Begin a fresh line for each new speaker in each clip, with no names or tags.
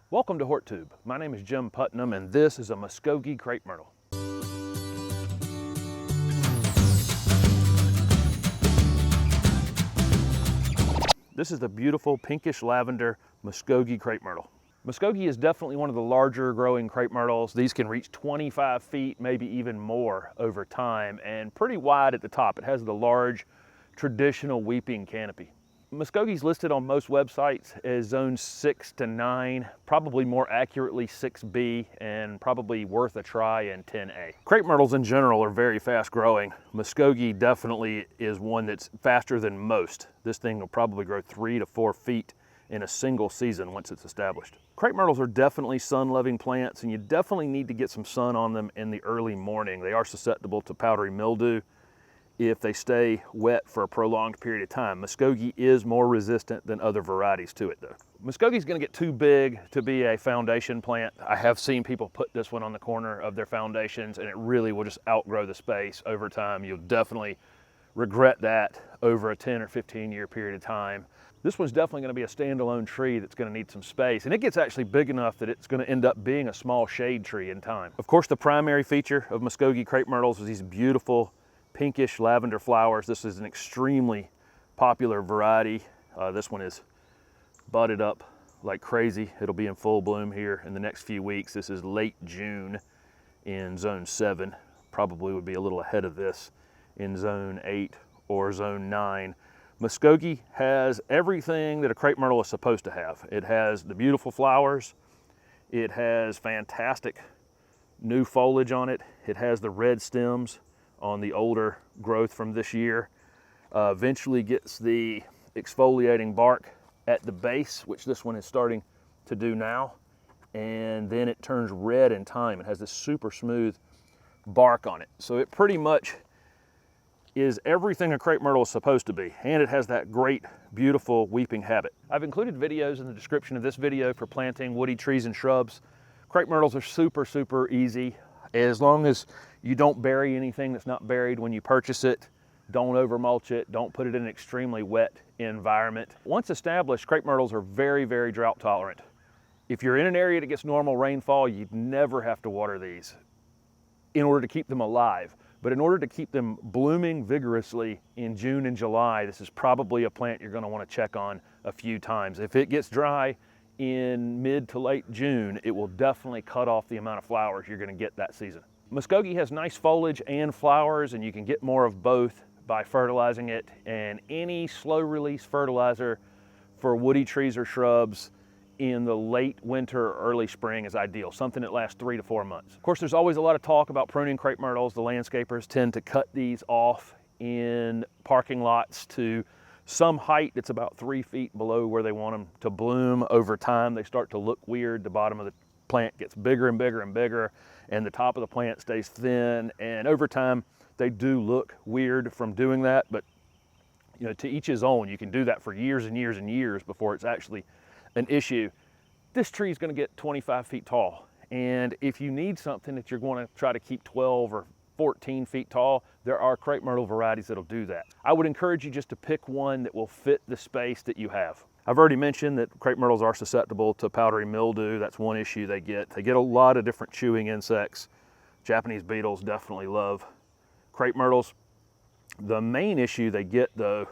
Welcome to HortTube. My name is Jim Putnam and this is a Muskogee Crape Myrtle. This is the beautiful pinkish lavender Muskogee Crape Myrtle. Muskogee is definitely one of the larger growing crepe myrtles. These can reach 25 feet, maybe even more over time, and pretty wide at the top. It has the large traditional weeping canopy. Muskogee's listed on most websites as zones 6 to 9, probably more accurately 6B, and probably worth a try in 10A. Crepe myrtles in general are very fast growing. Muskogee definitely is one that's faster than most. This thing will probably grow 3 to 4 feet in a single season once it's established. Crepe myrtles are definitely sun-loving plants, and you definitely need to get some sun on them in the early morning. They are susceptible to powdery mildew if they stay wet for a prolonged period of time. Muskogee is more resistant than other varieties to it though. Muskogee is going to get too big to be a foundation plant. I have seen people put this one on the corner of their foundations and it really will just outgrow the space over time. You'll definitely regret that over a 10 or 15 year period of time. This one's definitely going to be a standalone tree that's going to need some space, and it gets actually big enough that it's going to end up being a small shade tree in time. Of course, the primary feature of Muskogee crepe myrtles is these beautiful pinkish lavender flowers. This is an extremely popular variety. This one is budded up like crazy. It'll be in full bloom here in the next few weeks. This is late June in zone 7. Probably would be a little ahead of this in zone 8 or zone 9. Muskogee has everything that a crepe myrtle is supposed to have. It has the beautiful flowers. It has fantastic new foliage on it. It has the red stems on the older growth from this year. Eventually gets the exfoliating bark at the base, which this one is starting to do now, and then it turns red in time. It has this super smooth bark on it. So it pretty much is everything a crepe myrtle is supposed to be, and it has that great, beautiful weeping habit. I've included videos in the description of this video for planting woody trees and shrubs. Crepe myrtles are super, super easy. As long as you don't bury anything that's not buried when you purchase it, don't over mulch it, don't put it in an extremely wet environment. Once established, crepe myrtles are very, very drought tolerant. If you're in an area that gets normal rainfall, you'd never have to water these in order to keep them alive. But in order to keep them blooming vigorously in June and July, this is probably a plant you're going to want to check on a few times. If it gets dry in mid to late June, it will definitely cut off the amount of flowers you're going to get that season. Muskogee has nice foliage and flowers, and you can get more of both by fertilizing it, and any slow release fertilizer for woody trees or shrubs in the late winter or early spring is ideal, something that lasts 3 to 4 months. Of course, there's always a lot of talk about pruning crepe myrtles. The landscapers tend to cut these off in parking lots to some height that's about 3 feet below where they want them to bloom. Over time, they start to look weird. The bottom of the plant gets bigger and bigger and bigger, and the top of the plant stays thin, and over time, they do look weird from doing that, but you know, to each his own. You can do that for years and years and years before it's actually an issue. This tree is going to get 25 feet tall, and if you need something that you're going to try to keep 12 or 14 feet tall, there are crepe myrtle varieties that'll do that. I would encourage you just to pick one that will fit the space that you have. I've already mentioned that crepe myrtles are susceptible to powdery mildew. That's one issue they get. They get a lot of different chewing insects. Japanese beetles definitely love crepe myrtles. The main issue they get though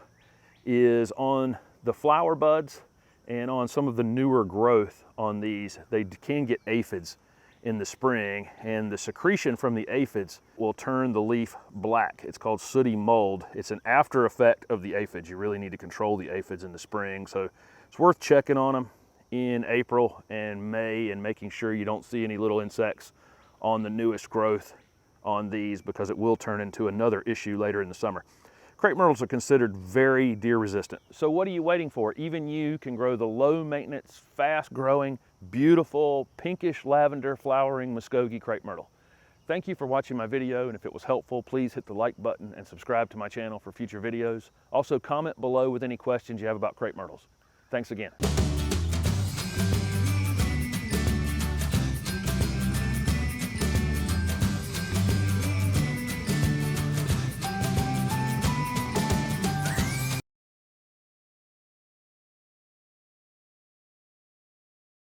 is on the flower buds and on some of the newer growth on these. They can get aphids in the spring, and the secretion from the aphids will turn the leaf black. It's called sooty mold. It's an after effect of the aphids. You really need to control the aphids in the spring, so it's worth checking on them in April and May and making sure you don't see any little insects on the newest growth on these, because it will turn into another issue later in the summer. Crepe myrtles are considered very deer resistant. So what are you waiting for? Even you can grow the low maintenance, fast growing, beautiful, pinkish lavender flowering Muskogee crepe myrtle. Thank you for watching my video, and if it was helpful, please hit the like button and subscribe to my channel for future videos. Also comment below with any questions you have about crepe myrtles. Thanks again.